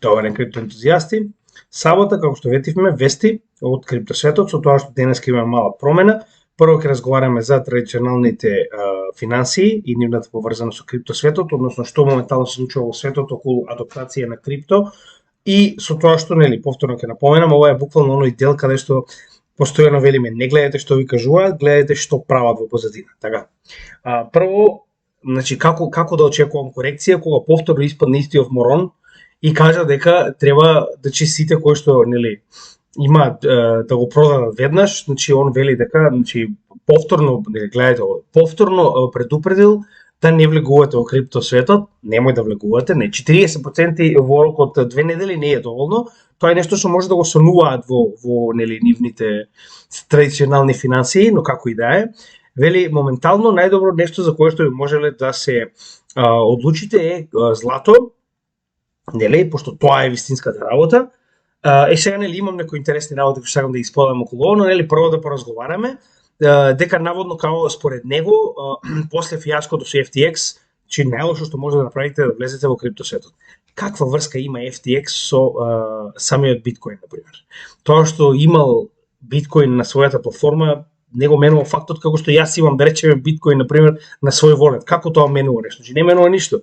Добар ден, криптоентузијасти. Сабота, како што ветивме, вести од криптосветот, со тоа што денеска има мала промена. Прво ќе разговараме за традиционалните финансии и нивната поврзаност со криптосветот, односно што моментално се случува во светот околу адаптација на крипто и со тоа што, повторно ќе напоменам, ова е буквално оној дел каде што постојано велиме не гледате што ви кажуваат, гледате што прават во позадина. Така. Прво, како да очекувам корекција кога повторно испадне истиот морон и кажа дека треба сите кои што има да го продадат веднаш, он вели дека повторно гледајте ова, повторно предупредил да не влегувате во криптосветот, немој да влегувате, 40% во рок од 2 недели не е доволно. Тоа е нешто што може да го сонуваат во нивните традиционални финансии, но како и да е. Вели моментално најдобро нешто за кое што би можеле да се одлучите е злато, пошто тоа е вистинската работа. Сега имам некои интересни работи кои сакам да ги споделам околу ова, но прво да поразговараме дека наводно као според него после фијаското со FTX, најлошо што може да направите е да влезете во криптосветот. Каква врска има FTX со самиот биткоин, например? Тоа што имал биткоин на својата платформа не го менува фактот како што јас имам, да речеме, биткоин, например, на свој волет. Како тоа менува нешто? Не менува ништо.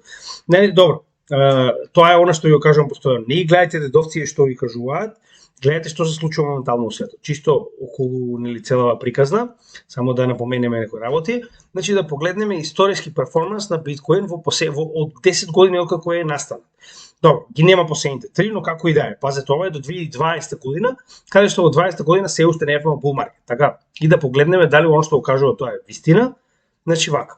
Добро. Тоа е она што ви го кажувам постојано. Не гледајте дедовци што ви кажуваат, гледајте што се случува моментално во светот. Чисто околу целава приказна, само да напоменеме некои работи. Да погледнеме историски перформанс на биткоин од 10 години откако е настанат. Добро, ги нема последните 3, но како и да е. Пазете, ова е до 2020 година, каде што во 20 година се уште не е во бул маркет. Така, и да погледнеме дали оно што го кажува тоа е вистина. Вака.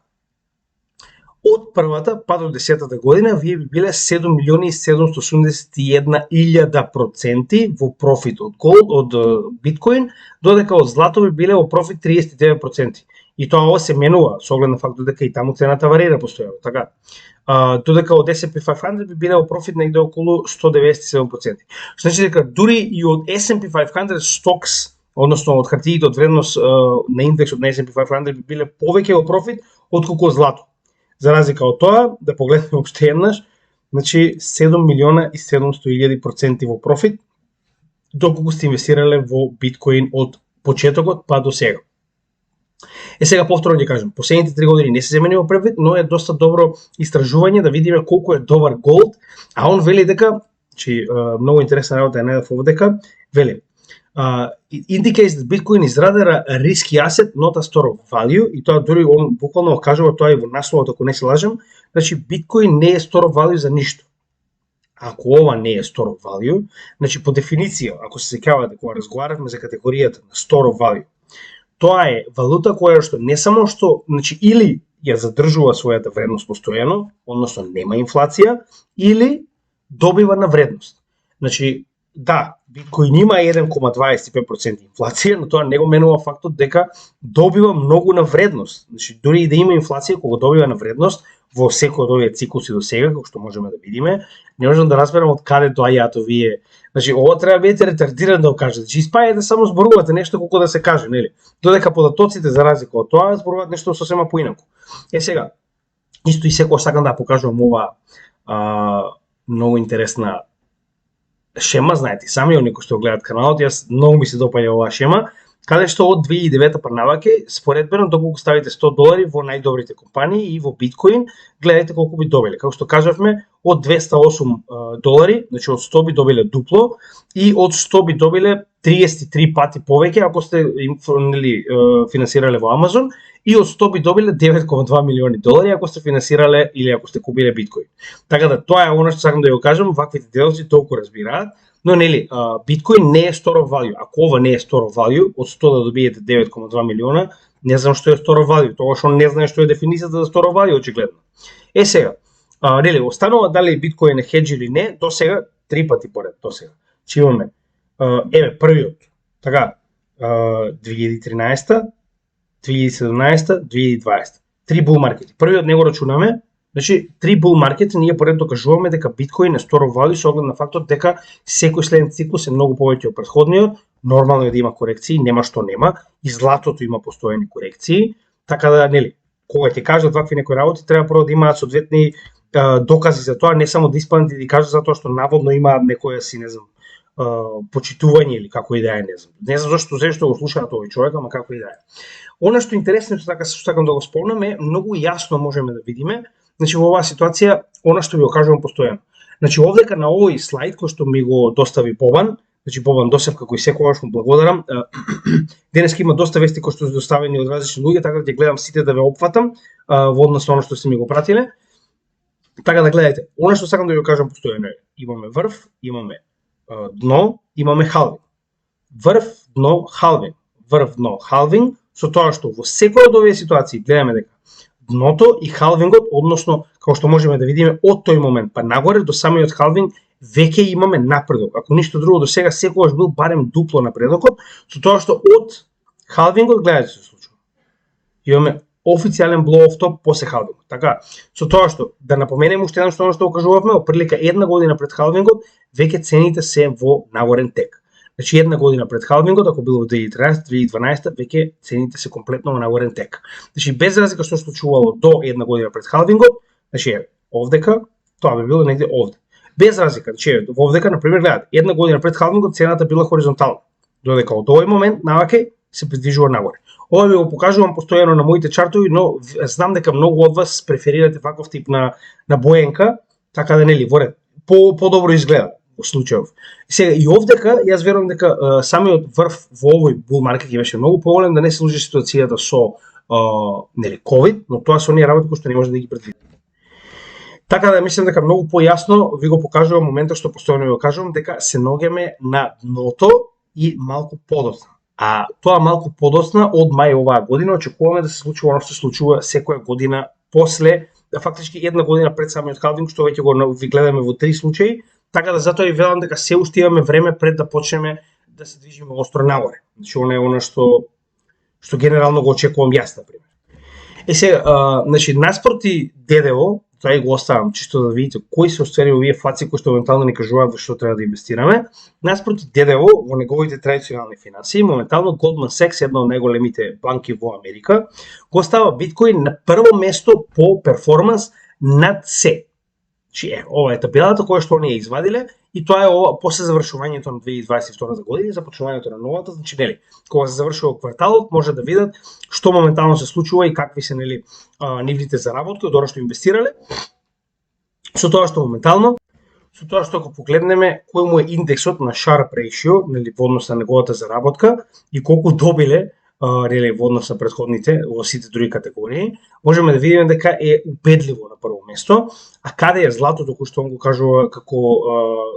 Од првата па до 10-та година вие би биле 7.781.000% во профит од биткоин, додека од злато би биле во профит 39%. И тоа се менува со оглед на фактот дека и таму цената варира постојано, така. Додека од S&P 500 би биле во профит негде околу 197%. Значи дека дури и од S&P 500 stocks, односно од хартиите од вредност на индексот на S&P 500 би биле повеќе во профит отколку злато. За разлика од тоа, да погледнеме уште еднаш, 7.700.000% во профит, доколку сте инвестирале во биткоин од почетокот па до сега. Сега повторно ќе кажам, последните 3 години не се земени во превид, но е доста добро истражување да видиме колку е добар голд, а он вели дека, многу интересна работа е најдов овдека, вели, indicates that Bitcoin is rather a risky asset, not a store of value, и тоа дури он буквално кажува тоа и во насловот, ако не се лажам, Bitcoin не е store of value за ништо. Ако ова не е store of value, по дефиниција, ако се сеќавате кога разговаравме за категоријата на store of value, тоа е валута која што не само што, или ја задржува својата вредност постојано, односно нема инфлација, или добива на вредност. Да, биткоин има 1,25% инфлација, но тоа не го менува фактот дека добива многу на вредност. Дури и да има инфлација, кога добива на вредност во секој од овие циклуси до сега, како што можеме да видиме, не можам да разберам од каде доаѓаат овие. Ова треба да бидете ретардиран да го кажете. Испаѓате само зборувате нешто колку да се каже, нели? Додека податоците за разлика од тоа зборуваат нешто сосема поинаку. Сега, исто и секој сакам да покажувам ова многу интересна шема, знаете, сами оние кои што гледаат каналот, јас многу ми се допаѓа оваа шема, каде што од 2009 па наваќе, споредбено доколку ставите $100 во најдобрите компании и во биткоин, гледајте колку би добиле. Како што кажавме, од $208, од 100 би добиле дупло и од 100 би добиле 33 пати повеќе ако сте финансирале во Амазон, и од 100 би добиле $9,2 милиони ако сте финансирале или ако сте купиле биткоин. Така да тоа е она што сакам да ја кажам, ваквите делци толку разбираат, но биткоин не е store of value. Ако ова не е store of value, од 100 да добиете 9,2 милиона, не знам што е store of value, тоа што не знае што е дефиницијата за store of value очигледно. Сега, останува дали биткоин е хедж или не, до сега 3 пати поред, до сега. Имаме првиот, така, 2013, 2017, 2020. 3 бул маркети. Првиот не го рачунаме, 3 бул маркети ние поред докажуваме дека биткоин е store of value со оглед на фактот дека секој следен циклус е многу повеќе од претходниот, нормално е да има корекции, нема што нема, и златото има постојани корекции, така да, кога ќе кажат вакви некои работи, треба прво да имаат соодветни докази за тоа, не само да испаднат и да кажат затоа што наводно имаат некоја си, не знам, почитување или како и да е, не знам. Не знам зашто го слушаат овој човек, ама како и да е. Она што е интересно што така што сакам да го спомнам е, многу јасно можеме да видиме, значи во оваа ситуација, она што ви го кажувам постојано. Значи овдека на овој слайд кој што ми го достави Бобан, значи Бобан Досев, како и секогаш му благодарам. Денеска има доста вести кои што се доставени од различни луѓе, така да ќе гледам сите да ве опфатам во однос на она што сте ми го пратиле. Така да гледајте, она што сакам да ви го кажам постојано е, имаме врв, имаме дно, имаме халвинг. Врв, дно, халвинг. Врв, дно, халвинг, со тоа што во секоја од овие ситуации гледаме дека дното и халвингот, односно, како што можеме да видиме од тој момент па нагоре до самиот халвинг, веќе имаме напредок. Ако ништо друго до сега секогаш бил барем дупло напредокот, со тоа што од халвингот гледате се случува. Имаме официјален blow-off top после халвингот. Така, со тоа што да напоменем уште еднаш што го кажувавме, оприлика една година пред халвингот, веќе цените се во нагорен тек. Значи една година пред халвингот, ако било во 2013-2012, веќе цените се комплетно во нагорен тек. Значи без разлика што се случувало до една година пред халвингот, значи овдека, тоа би било негде овде. Без разлика, значи овдека на пример гледате, една година пред халвингот цената била хоризонтална, додека од овој момент наваке се придвижува нагоре. Ова ви го покажувам постојано на моите чартови, но знам дека многу од вас преферирате ваков тип на боенка, така да нели во ред, подобро изгледа во случајов. Сега и овдека јас верувам дека самиот врв во овој бул маркет ќе беше многу поголем, да не се случи ситуацијата со нели ковид, но тоа се оние работи кои што не може да ги предвидиме. Така да мислам дека многу појасно ви го покажувам моментот што постојано ви го кажувам дека се наоѓаме на дното и малку подоцна. А тоа малку подоцна од мај оваа година очекуваме да се случува оно што се случува секоја година после, фактички една година пред самиот халвинг, што веќе го ви гледаме во 3 случаи, така да затоа и велам дека се уште имаме време пред да почнеме да се движиме остро нагоре. Значи она е она што генерално го очекувам јас, на пример. Сега, значи наспроти ДДО, тоа и го оставам чисто да видите кои се оствари овие фаци кои што моментално ни кажуваат во што треба да инвестираме. Наспроти ДДО во неговите традиционални финансии, моментално Goldman Sachs, една од најголемите банки во Америка, го става биткоин на прво место по перформанс над се. Значи, ова е табелата која што оние извадиле и тоа е ова после завршувањето на 2022 година и започнувањето на новата, значи нели, кога се завршува кварталот, може да видат што моментално се случува и какви се нели нивните заработки од она што инвестирале. Со тоа што моментално, со тоа што ако погледнеме кој му е индексот на Sharpe ratio, нели во однос на неговата заработка и колку добиле нели во однос на претходните во сите други категории, можеме да видиме дека е убедливо на прво место. А каде е златото, кој што он го кажува како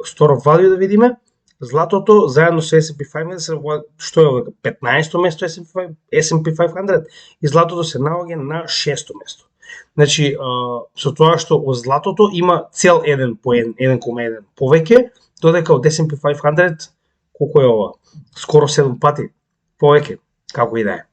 store of value, да видиме? Златото заедно со S&P 500 што е овде 15-то место S&P 500 и златото се наоѓа на 6-то место. Значи со тоа што од златото има цел 1,1 повеќе, додека од S&P 500 колку е ова? Скоро 7 пати повеќе. Како и да е.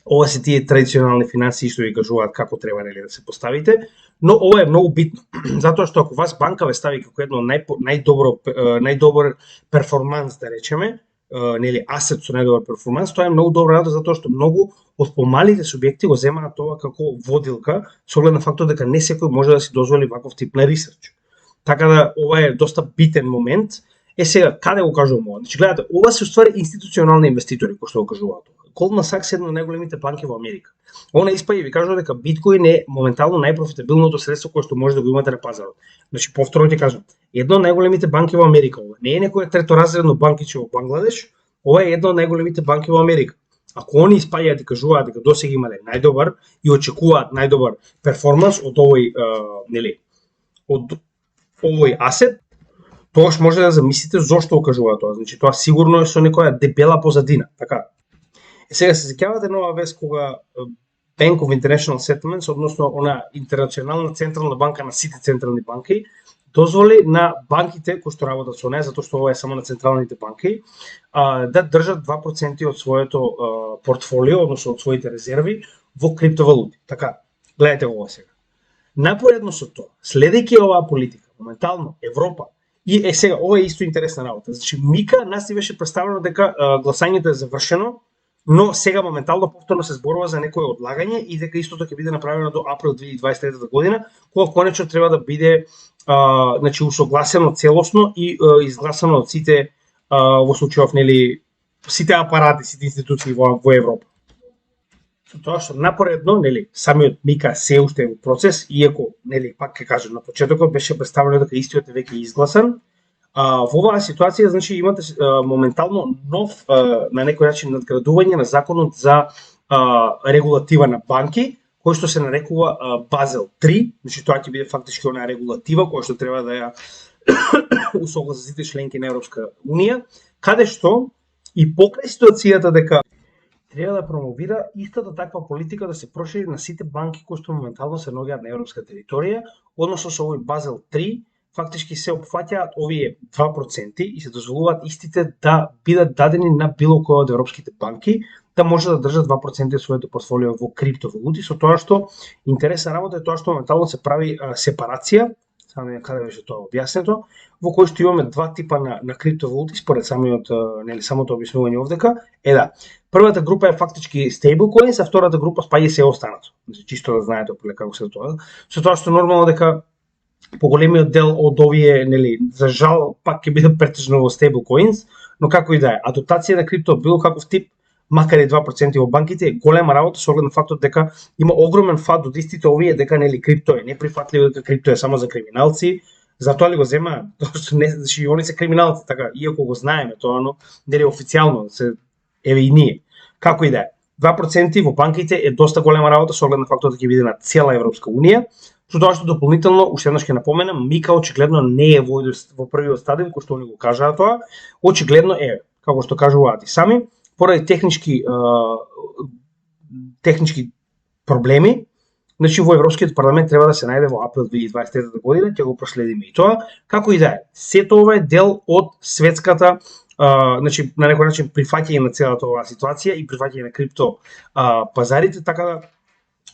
Ова се тие традиционални финансии што ви кажуваат како треба нели да се поставите, но ова е многу битно, затоа што ако вас банка ве стави како едно најдобар перформанс, да речеме, нели асет со најдобар перформанс, тоа е многу добра работа затоа што многу од помалите субјекти го земаат тоа како водилка со оглед на фактот дека не секој може да си дозволи ваков тип на ресерч. Така да ова е доста битен момент. Сега, каде го кажувам ова? Значи, гледате, ова се уствари институционални инвеститори кои што го кажуваат. Goldman Sachs е една од најголемите банки во Америка. Она испаѓа и ви кажува дека биткоин е моментално најпрофитабилното средство кое што може да го имате на пазарот. Значи, повторно ти кажам, една од најголемите банки во Америка. Ова не е некоја треторазредно банкиче во Бангладеш, ова е една од најголемите банки во Америка. Ако они испаѓаат и кажуваат дека досега имале најдобар и очекуваат најдобар перформанс од овој од овој асет, тогаш може да замислите зошто го кажуваат тоа. Значи тоа сигурно е со некоја дебела позадина, така. Сега се сеќавате нова вест кога Bank of International Settlements, односно она интернационална централна банка на сите централни банки, дозволи на банките кои што работат со неа, затоа што ова е само на централните банки, да држат 2% од своето портфолио, односно од своите резерви во криптовалути. Така, гледате ова сега. Напоредно со тоа, следејќи оваа политика, моментално Европа и сега ова е исто интересна работа. Значи Мика нас ни беше представено дека гласањето е завршено, но сега моментално повторно се зборува за некое одлагање и дека истото ќе биде направено до април 2023 година, кога конечно треба да биде значи усогласено целосно и изгласано од сите во случајов нели сите апарати, сите институции во Европа. Со тоа што напоредно, нели, самиот Мика се уште е во процес, иако, нели, пак ќе кажам, на почетокот беше представено дека истиот е веќе изгласан. Во оваа ситуација, значи, имате моментално нов, на некој начин, надградување на законот за регулатива на банки, кој што се нарекува Базел 3, значи тоа ќе биде фактички онаа регулатива која што треба да ја усогласи сите членки на Европска унија, каде што и покрај ситуацијата дека треба да промовира истата таква политика да се прошири на сите банки кои што моментално се наоѓаат на европска територија, односно со овој Базел 3 фактички се опфаќаат овие 2% и се дозволуваат истите да бидат дадени на било кој од европските банки, да може да држат 2% од своето портфолио во криптовалути, со тоа што интересна работа е тоа што моментално се прави сепарација, само не каде беше тоа објаснето, во кој што имаме два типа на криптовалути според самото објаснување овдека, да. Првата група е фактички stablecoins, а втората група спаѓа се останато. Значи чисто да знаете како се тоа. Со тоа што нормално дека поголемиот дел од овие, нели, за жал пак ќе биде претежно во stablecoins, но како и да е, адоптација на крипто било каков тип, макар и 2% во банките, е голема работа со оглед на фактот дека има огромен фат од истите овие дека нели крипто е неприфатливо, дека крипто е само за криминалци. Затоа ли го зема? Тоа што не, значи они се криминалци, така, иако го знаеме тоа, но нели официјално се еве и ние. Како и да е. 2% во банките е доста голема работа со оглед на фактот дека ќе биде на цела Европска унија. Со тоа што дополнително, уште еднаш ќе напоменам, Мика очигледно не е во првиот стадиум кој што они го кажаа тоа. Очигледно е, како што кажуваат и сами, поради технички проблеми, значи во Европскиот парламент треба да се најде во април 2023 година, ќе го проследиме и тоа. Како и да е, сето ова е дел од светската значи на некој начин прифаќање на целата оваа ситуација и прифаќање на крипто пазарите, така да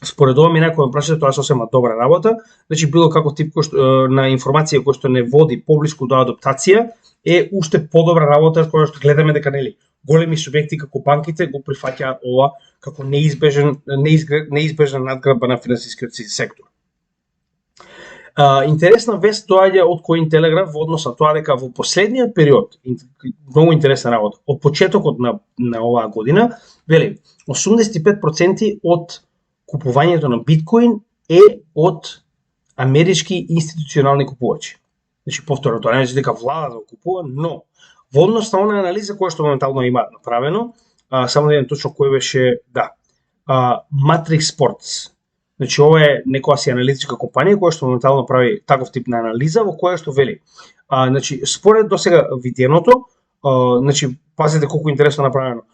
според ова ми некој ме прашање, тоа е сосема добра работа. Значи било како тип на информација кој што не води поблиску до адаптација е уште подобра работа која што гледаме дека нели големи субјекти како банките го прифаќаат ова како неизбежна надградба на финансискиот сектор. Интересна вест доаѓа од Cointelegraph во однос на тоа дека во последниот период, многу интересна работа, од почетокот на оваа година, вели 85% од купувањето на биткоин е од амерички институционални купувачи. Значи повторно тоа не значи дека владата го купува, но во однос на онаа анализа која што моментално има направено, само да видам точно кој беше, Matrix Sports. Значи ова е некоја си аналитичка компанија која што моментално прави таков тип на анализа во која што вели, значи според досега виденото, значи пазете колку интересно направено.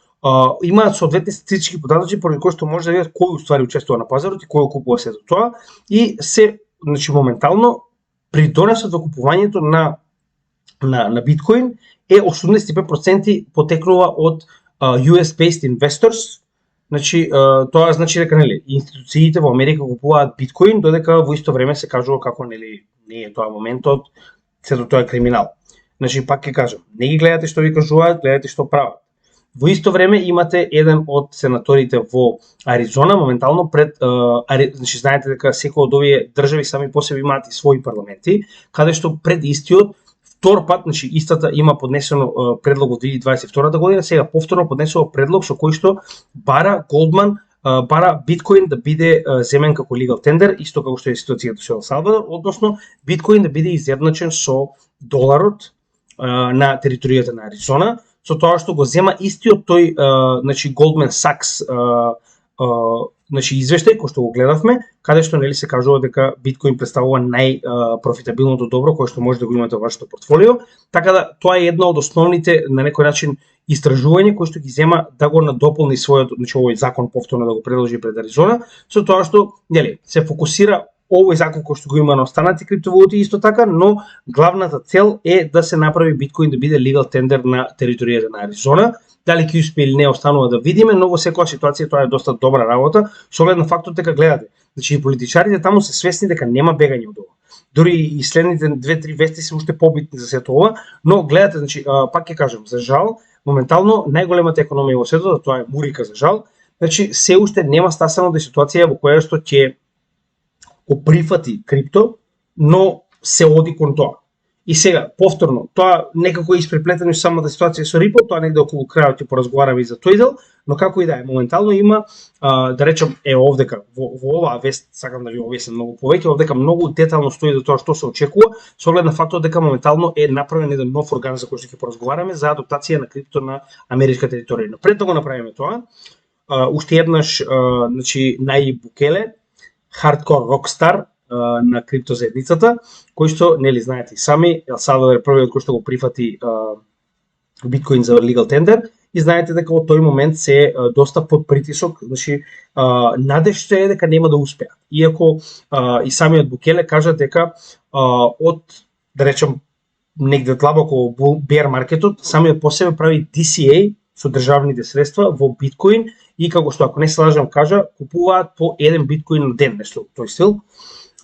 Имаат соодветни статистички податоци поради кои што може да видат кој уствари учествува на пазарот и кој купува сето тоа и се, значи моментално придонесот во купувањето на биткоин е 85% потекнува од US-based investors. Значи тоа значи дека нели институциите во Америка купуваат биткоин, додека во исто време се кажува како нели не е тоа моментот, сето тоа е криминал. Значи пак ќе кажам, не ги гледате што ви кажуваат, гледате што прават. Во исто време имате еден од сенаторите во Аризона моментално пред значи знаете дека секој од овие држави сами по себе имаат и своји парламенти, каде што пред истиот втор пат, значи истата има поднесено предлог во 2022 година, сега повторно поднесува предлог со кој што бара Голдман бара биткоин да биде земен како legal tender, исто како што е ситуацијата со Ел Салвадор, односно биткоин да биде изедначен со доларот на територијата на Аризона, со тоа што го зема истиот тој значи Goldman Sachs значи извештај кој што го гледавме, каде што нели се кажува дека биткоин представува најпрофитабилното добро кое што може да го имате во вашето портфолио, така да тоа е едно од основните на некој начин истражување кој што ги зема да го надополни својот, значи овој закон повторно да го предложи пред Аризона, со тоа што нели се фокусира овој закон кој што го има на останати криптовалути исто така, но главната цел е да се направи биткоин да биде legal tender на територијата на Аризона. Дали ќе успее или не останува да видиме, но во секоја ситуација тоа е доста добра работа, со оглед на фактот дека гледате, значи политичарите таму се свесни дека нема бегање од ова. дури и следните 2-3 вести се уште побитни за сето ова, но гледате, значи, пак ќе кажам, за жал, моментално најголемата економија во светот, тоа е Мурика за жал, значи се уште нема стасано да ситуација во која што ќе го прифати крипто, но се оди кон тоа. И сега, повторно, тоа некако е испреплетено и самата ситуација со Ripple, тоа негде околу крајот ќе поразговараме и за тој дел, но како и да е, моментално има, да речем, овдека, во оваа вест, сакам да ви објаснам многу повеќе, овдека многу детално стои за тоа што се очекува, со оглед на фактот дека моментално е направен еден нов орган за кој што ќе поразговараме за адаптација на крипто на америчка територија. Но пред да го направиме тоа, уште еднаш, значи, Најиб Букеле, хардкор рокстар на криптозаедницата, кој што, нели знаете и сами, Ел Салвадор е првиот кој што го прифати биткоин за legal tender, и знаете дека во тој момент се доста под притисок, значи надежта е дека нема да успеа. Иако и самиот Букеле кажа дека од, да речем, негде длабоко во bear маркетот, самиот по себе прави DCA со државните средства во биткоин и како што, ако не се лажам, кажа, купуваат по 1 биткоин на ден, нешто тој стил.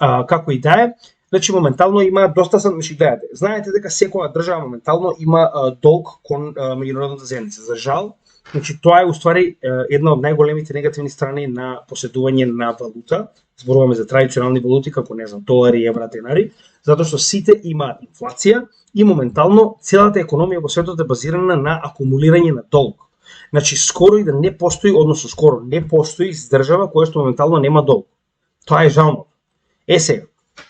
Како и да е, значи моментално има доста, значи гледате, знаете дека секоја држава моментално има долг кон меѓународната заедница. За жал, значи тоа е уствари една од најголемите негативни страни на поседување на валута, зборуваме за традиционални валути како не знам, долари, евра, денари, затоа што сите имаат инфлација и моментално целата економија во светот е базирана на акумулирање на долг. Значи скоро и да не постои, односно скоро не постои држава која што моментално нема долг. Тоа е жално. Сега,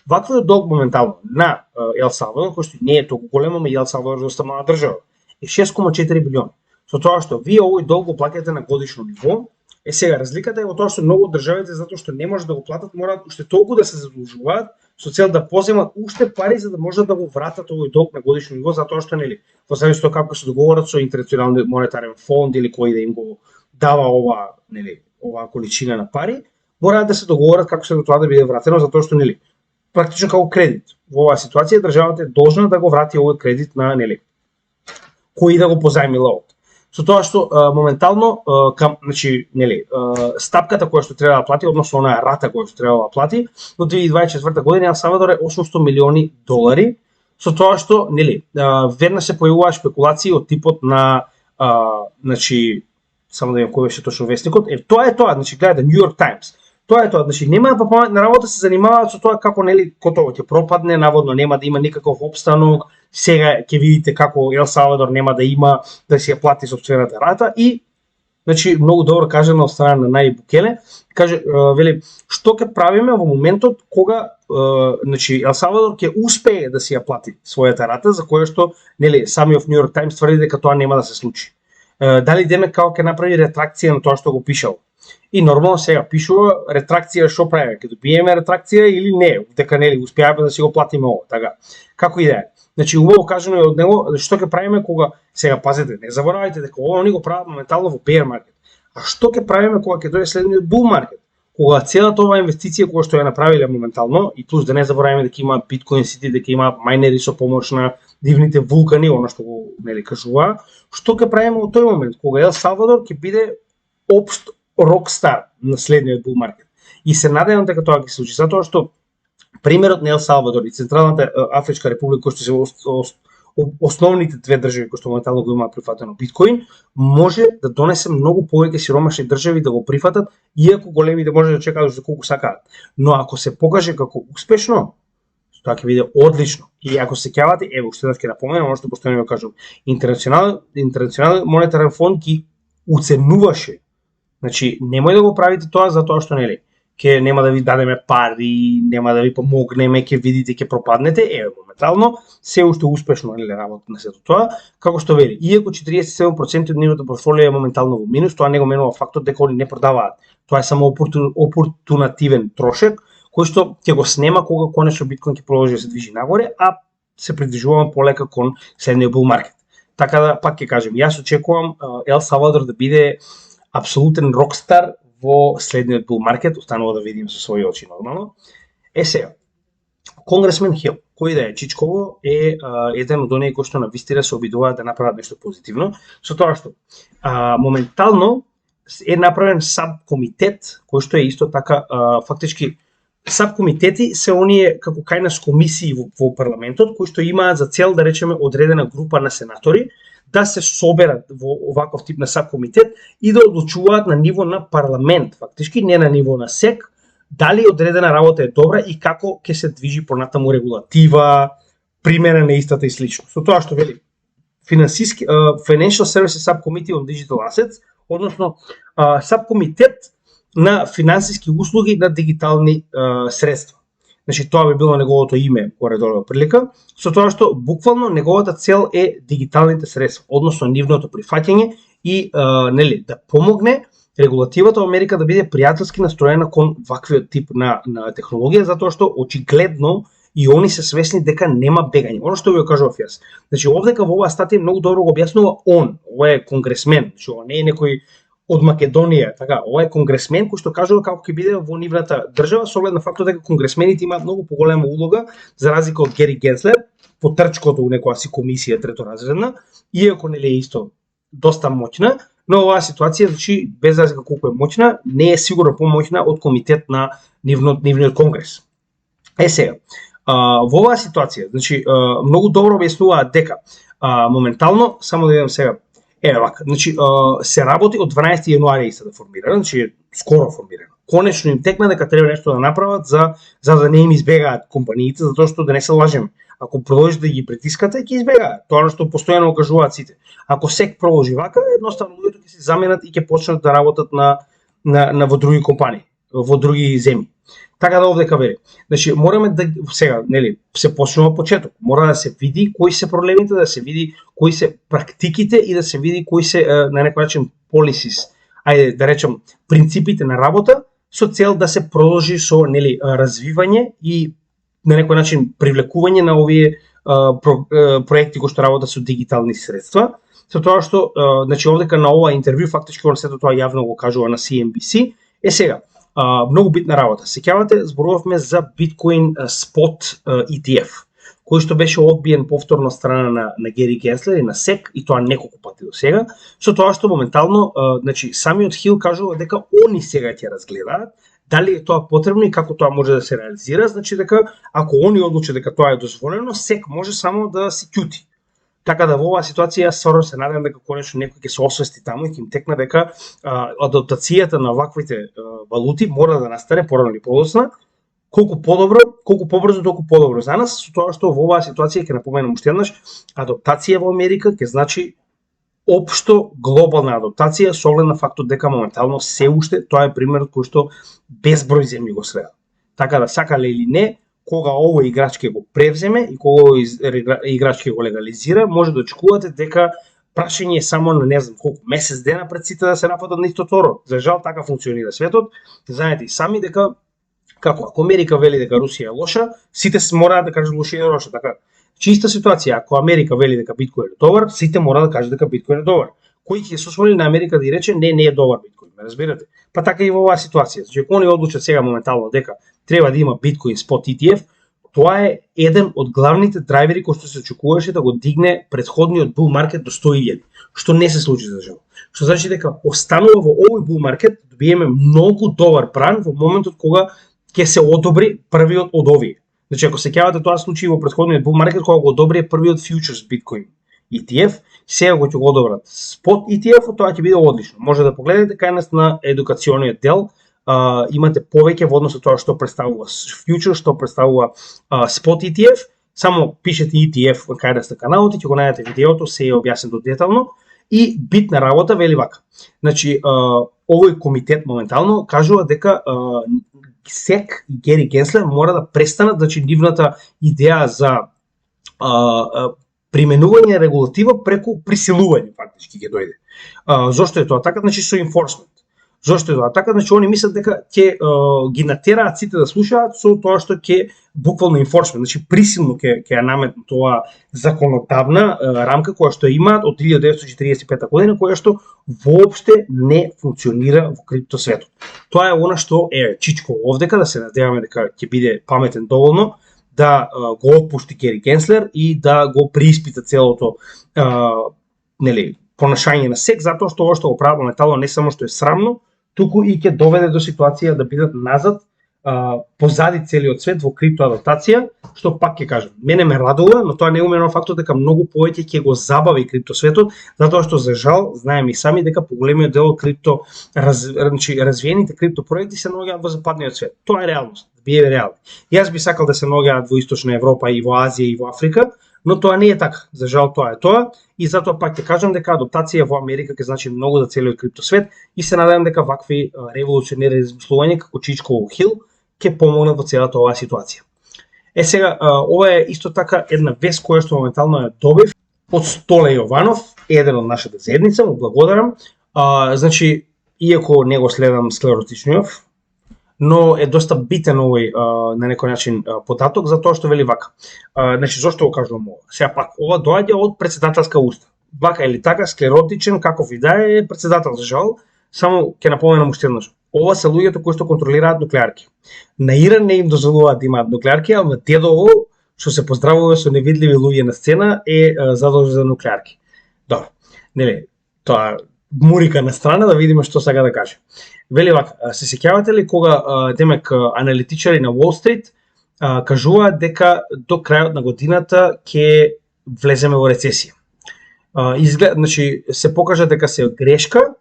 ваквиот долг моментално на Ел Салвадор, кој што не е толку големо, но Ел Салвадор е доста мала држава, е 6,4 билиони. Со тоа што вие овој долг го плаќате на годишно ниво, сега разликата е во тоа што многу од државите затоа што не може да го платат, мораат уште толку да се задолжуваат со цел да поземат уште пари за да можат да го вратат овој долг на годишно ниво, затоа што нели во зависност од како се договорат со Интернационалниот монетарен фонд или кој да им го дава оваа количина на пари, мораат да се договорат како се до тоа да биде вратено, затоа што нели практично како кредит. Во оваа ситуација државата е должна да го врати овој кредит на нели кој да го позајмила од. Со тоа што моментално значи нели стапката која што треба да плати, односно онаа рата која што треба да плати, до 2024 година Ел Салвадор е 800 милиони долари, со тоа што нели веднаш се појавуваат спекулации од типот на значи само да ја кој беше точно вестникот, тоа е тоа, значи гледате New York Times. Тоа е тоа, значи нема да на работа се занимаваат со тоа како нели Котово ќе пропадне, наводно нема да има никаков опстанок. Сега ќе видите како Ел Салвадор нема да има да си ја плати сопствената рата и значи многу добро кажано од страна на Најиб Букеле, каже вели што ќе правиме во моментот кога значи Ел Салвадор ќе успее да си ја плати својата рата, за која што нели самиот New York Times тврди дека тоа нема да се случи. Дали демек како ќе направи ретракција на тоа што го пишал. И нормално сега пишува ретракција, што правиме, ќе добиеме ретракција или не, дека нели успеавме да си го платиме ово, така. Како и да е. Значи убаво кажано е од него што ќе правиме кога сега пазете, не заборавајте дека ова они го прават моментално во bear маркет. А што ќе правиме кога ќе дојде следниот bull маркет? Кога целата оваа инвестиција која што ја направиле моментално и плюс да не забораваме дека има Bitcoin City, дека има мајнери со помош на дивните вулкани, она што го нели кажува, што ќе правиме во тој момент кога Ел Салвадор ќе биде општ рокстар на следниот bull маркет. И се надевам дека тоа ќе се случи, затоа што примерот на Ел Салвадор и Централната Афричка република, кои што се основните две држави кои што моментално го имаат прифатено биткоин, може да донесе многу повеќе сиромашни држави да го прифатат, иако големите може да чекаат за колку сакаат. Но ако се покаже како успешно, тоа ќе биде одлично. И ако се сеќавате, уште еднаш ќе напоменам, што постојано го кажам, Интернационален монетарен фонд ги уценуваше. Значи, немој да го правите тоа затоа што нели ќе нема да ви дадеме пари, нема да ви помогнеме, ќе видите, ќе пропаднете. Моментално се уште успешно нели работа на сето тоа, како што вели. Иако 47% од нивното портфолио е моментално во минус, тоа не го менува фактот дека они не продаваат. Тоа е само опортунативен трошок кој што ќе го снема кога конечно биткоин ќе продолжи да се движи нагоре, а се придвижуваме полека кон следниот bull маркет. Така да пак ќе кажем, јас очекувам Ел Салвадор да биде апсолутен рокстар во следниот bull маркет, останува да видим со своји очи нормално. Сега, Конгресмен Хил, кој да е Чичково, е еден од оние кои што навистина се обидуваат да направат нешто позитивно, со тоа што моментално е направен сабкомитет кој што е исто така фактички сабкомитети се оние како кај нас комисии во парламентот кои што имаат за цел да речеме одредена група на сенатори да се соберат во оваков тип на сабкомитет и да одлучуваат на ниво на парламент, фактички не на ниво на СЕК, дали одредена работа е добра и како ќе се движи понатаму регулатива, примена на истата и слично. Со тоа што вели Financial Services Subcommittee on Digital Assets, односно сабкомитет на финансиски услуги на дигитални средства. Значи тоа би било неговото име горе-долу прилика, со тоа што буквално неговата цел е дигиталните средства, односно нивното прифаќање и нели да помогне регулативата во Америка да биде пријателски настроена кон ваквиот тип на технологија, затоа што очигледно и они се свесни дека нема бегање. Оно што ви го кажував јас. Значи овдека во оваа статија многу добро го објаснува ова е конгресмен, значи ова не е некој од Македонија, така, ова е конгресмен кој што кажува како ќе биде во нивната држава со оглед на фактот дека конгресмените имаат многу поголема улога за разлика од Гери Генслер, потрчкото у некоја си комисија треторазредна, иако нели е исто доста моќна, но оваа ситуација, значи без разлика колку е моќна, не е сигурно помоќна од комитет на нивниот конгрес. Сега, во оваа ситуација, значи многу добро објаснуваат дека моментално, само да видам сега, вака, значи се работи од 12 јануари иста да формира, значи скоро формирано. Конечно им текна дека треба нешто да направат за да не им избегаат компаниите, затоа што да не се лажеме. Ако продолжите да ги притискате, ќе избегаат. Тоа што постојано кажуваат сите. Ако СЕК продолжи вака, едноставно луѓето ќе се заменат и ќе почнат да работат на во други компании, во други земји. Така да овдека вели. Значи мораме да сега, нели, се почнува од почеток. Мора да се види кои се проблемите, да се види кои се практиките и да се види кои се на некој начин policies, ајде да речем принципите на работа со цел да се продолжи со нели развивање и на некој начин привлекување на овие проекти кои што работат со дигитални средства. Со тоа што значи овдека на ова интервју фактички он сето тоа јавно го кажува на CNBC. Сега многу битна работа. Сеќавате, зборувавме за Bitcoin Spot ETF, кој што беше одбиен повторно страна на Гери Генслер и на СЕК, и тоа неколку пати до сега, со тоа што моментално, значи, самиот Хил кажува дека они сега ќе разгледаат дали е тоа потребно и како тоа може да се реализира, значи дека ако они одлучат дека тоа е дозволено, СЕК може само да се ќути. Така да во оваа ситуација стварно се надевам дека конечно некој ќе се освести таму и ќе им текне дека адаптацијата на ваквите валути мора да настане порано или подоцна. Колку побрзо, толку подобро за нас, со тоа што во оваа ситуација ќе напоменам уште еднаш, адаптација во Америка ќе значи општо глобална адаптација со оглед на фактот дека моментално се уште тоа е примерот кој што безброј земји го следат. Така да сакале или не, кога овој играч ќе го превземе и кога овој играч ќе го легализира, може да очекувате дека прашање е само на не знам колку месец дена пред сите да се нападат на истото ро. За жал така функционира светот. Знаете и сами дека ако Америка вели дека Русија е лоша, сите се мораат да кажат Русија е лоша, така. Чиста ситуација, ако Америка вели дека биткоин е добар, сите мора да кажат дека биткоин е добар. Кој ќе се освои на Америка да рече не е добар биткоин, ме разбирате? Па така и во оваа ситуација. Значи ако они одлучат сега моментално дека треба да има биткоин спот ETF, тоа е еден од главните драйвери кои што се очекуваше да го дигне претходниот бул маркет до 100.000, што не се случи за жал. Што значи дека останува во овој бул маркет добиеме многу добар пран во моментот кога ќе се одобри првиот од овие. Значи ако сеќавате тоа случаи во претходниот бул маркет кога го одобри првиот фьючерс биткоин ETF, сега го ќе го одобрат спот ETF, тоа ќе биде одлично. Може да погледнете кај нас на едукациониот дел, имате повеќе во однос на тоа што представува фьючер, што представува спот ETF, само пишете ETF кај нас на каналот и ќе го најдете видеото, се е објаснето детално и битна работа вели вака. Значи овој комитет моментално кажува дека СЕК и Гери Генслер мора да престанат, значи нивната идеја за применување регулатива преку присилување фактички ќе дојде. Зошто е тоа така? Значи со enforcement. Зошто е тоа така? Значи они мислат дека ќе ги натераат сите да слушаат со тоа што ќе буквално enforcement, значи присилно ќе ја наметнат тоа законодавна рамка која што имаат од 1945 година, која што воопште не функционира во криптосветот. Тоа е она што е чичко овдека, да се надеваме дека ќе биде паметен доволно да го отпушти Гери Генслер и да го преиспита целото нели понашање на СЕК, затоа што ова што го прават моментално не само што е срамно, туку и ќе доведе до ситуација да бидат назад позади целиот свет во криптоадаптација, што пак ќе кажам, мене ме радува, но тоа не умено фактот дека многу повеќе ќе го забави криптосветот, затоа што за жал знаеме и сами дека поголемиот дел од развиените криптопроекти се наоѓаат во западниот свет. Тоа е реалност, биеме реални. Јас би сакал да се наоѓаат во Источна Европа и во Азија и во Африка, но тоа не е така. За жал тоа е тоа и затоа пак ќе кажам дека адаптација во Америка ќе значи многу за целиот криптосвет и се надевам дека вакви револуционерни размислувања како Чичко Хил ќе помогнат во целата оваа ситуација. Сега, ова е исто така една вест која што моментално ја добив од Столе Јованов, еден од нашата заедница, му благодарам. Значи, иако не го следам склеротичниот, но е доста битен овој на некој начин податок, затоа што вели вака. Значи, зошто го кажувам ова? Сега пак, ова доаѓа од претседателска уста. Вака или така, склеротичен, каков и да е претседател, за жал, само ќе напоменам уште еднаш. Ова се луѓето кои што контролираат нуклеарки. На Иран не им дозволуваат да имаат нуклеарки, ама дедово, што се поздравува со невидливи луѓе на сцена, е задолжен за нуклеарки. Добро, нели, тоа мурика на страна да видиме што сака да каже. Вели вака, се сеќавате ли кога демек аналитичари на Уол Стрит кажуваат дека до крајот на годината ќе влеземе во рецесија. Значи се покажа дека се грешка,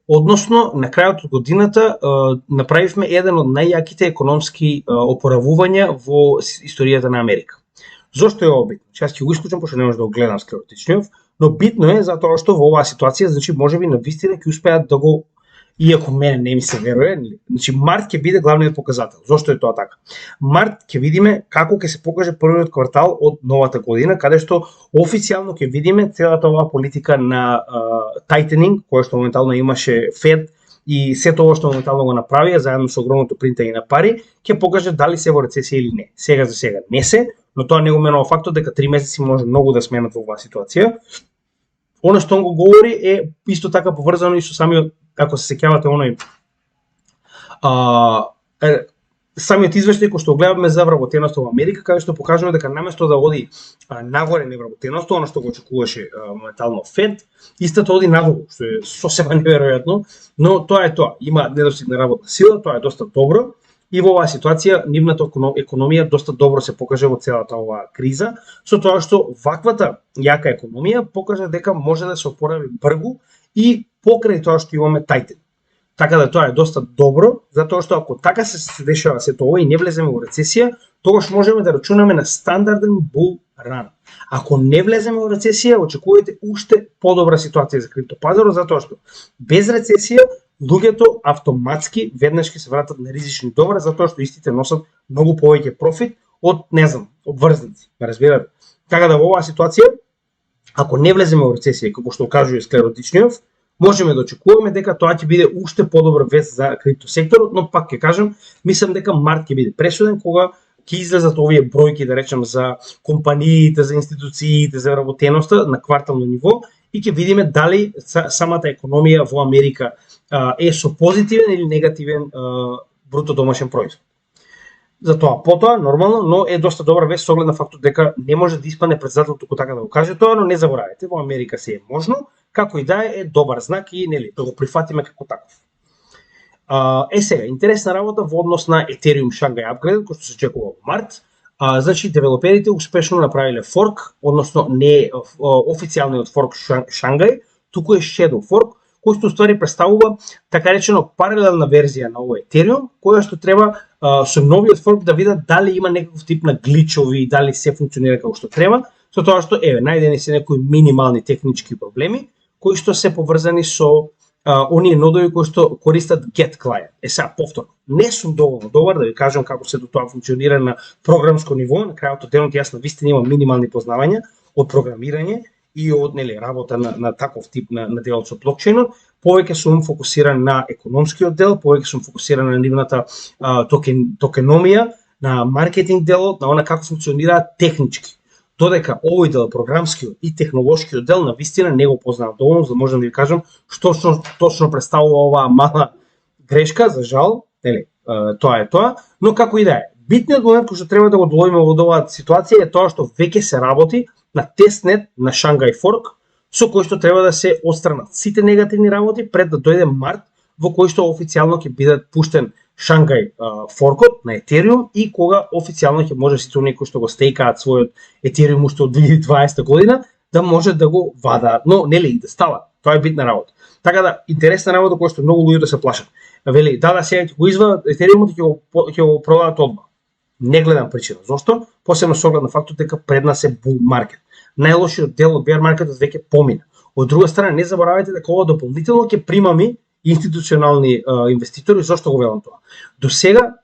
односно на крајот од годината направивме еден од најјаките економски опоравувања во историјата на Америка. Зошто е ова битно? Јас ќе го исклучам пошто не може да го гледам склеротичниот, но битно е затоа што во оваа ситуација, значи можеби навистина ќе успеат да го, иако мене не ми се верува, значи март ќе биде главниот показател. Зошто е тоа така? Март ќе видиме како ќе се покаже првиот квартал од новата година, каде што официјално ќе видиме целата оваа политика на tightening, која што моментално имаше Фед и сето ова што моментално го направија заедно со огромното принтање на пари, ќе покаже дали се во рецесија или не. Сега за сега не се, но тоа не го менува фактот дека 3 месеци може многу да сменат во оваа ситуација. Оно што он го говори е исто така поврзано и со самиот, ако се сеќавате оној самиот извештај кој што гледаме за вработеноста во Америка, каде што покажува дека наместо да оди нагоре невработеноста, оно што го очекуваше моментално Фед, истата оди надолу, што е сосема неверојатно, но тоа е тоа. Има недостиг на работна сила, тоа е доста добро. И во оваа ситуација нивната економија доста добро се покаже во целата оваа криза, со тоа што ваквата јака економија покажа дека може да се опорави брзо и покрај тоа што имаме тајтен. Така да тоа е доста добро, затоа што ако така се дешава сето ова и не влеземе во рецесија, тогаш можеме да рачунаме на стандарден bull run. Ако не влеземе во рецесија, очекувајте уште подобра ситуација за криптопазарот, затоа што без рецесија луѓето автоматски веднаш ќе се вратат на ризични добра, затоа што истите носат многу повеќе профит од, не знам, обврзници, ме разбирате. Така да во оваа ситуација, ако не влеземе во рецесија, како што кажува склеротичниот, можеме да очекуваме дека тоа ќе биде уште подобра вест за криптосекторот, но пак ќе кажам, мислам дека март ќе биде пресуден кога ќе излезат овие бројки, да речем, за компаниите, за институциите, за работеноста на квартално ниво и ќе видиме дали самата економија во Америка е со позитивен или негативен бруто домашен производ. Затоа потоа нормално, но е доста добра вест со оглед на фактот дека не може да испадне претседател туку така да го каже тоа, но не заборавајте, во Америка се е можно, како и да е добар знак и нели да го прифатиме како таков. Сега, интересна работа во однос на Ethereum Shanghai Upgrade, кој што се очекува во март. Значи, девелоперите успешно направиле форк, односно не официјалниот форк Shanghai, туку е Shadow Fork, кој што ствари представува така речено паралелна верзија на овој Ethereum, која што треба со новиот форк да видат дали има некаков тип на гличови, дали се функционира како што треба, со тоа што најдени се некои минимални технички проблеми кои што се поврзани со оние нодови кои што користат Get Client. Сега повторно, не сум доволно добар да ви кажам како се до тоа функционира на програмско ниво, на крајот од денот јас навистина имам минимални познавања од програмирање и од работа на таков тип на делот со блокчейнот. Повеќе сум фокусиран на економскиот дел, повеќе сум фокусиран на нивната токеномија, на маркетинг делот, на она како функционираат технички. Додека овој дел, програмскиот и технолошкиот дел, навистина не го познавам доволно, за да можам да ви кажам што точно представува оваа мала грешка, за жал, тоа е тоа, но како и да е. Битниот момент кој што треба да го доловиме во оваа ситуација е тоа што веќе се работи на тестнет на Shanghai Fork, со кој што треба да се отстранат сите негативни работи пред да дојде март, во кој што официјално ќе бидат пуштен Шангај форкот на Ethereum и кога официјално ќе може сите оние кои што го стейкаат својот Ethereum уште од 2020 година да може да го вадаат, но нели и да става. Тоа е битна работа. Така да интересна работа која што многу луѓе да се плашат. Вели, да сега ќе го извадат Ethereum и ќе го продадат одма. Не гледам причина. Зошто? Посебно со оглед на фактот дека пред нас е bull market. Најлошиот дел од bear маркетот веќе помина. Од друга страна, не заборавајте дека ова дополнително ќе примами институционални инвеститори. Зошто го велам тоа? До сега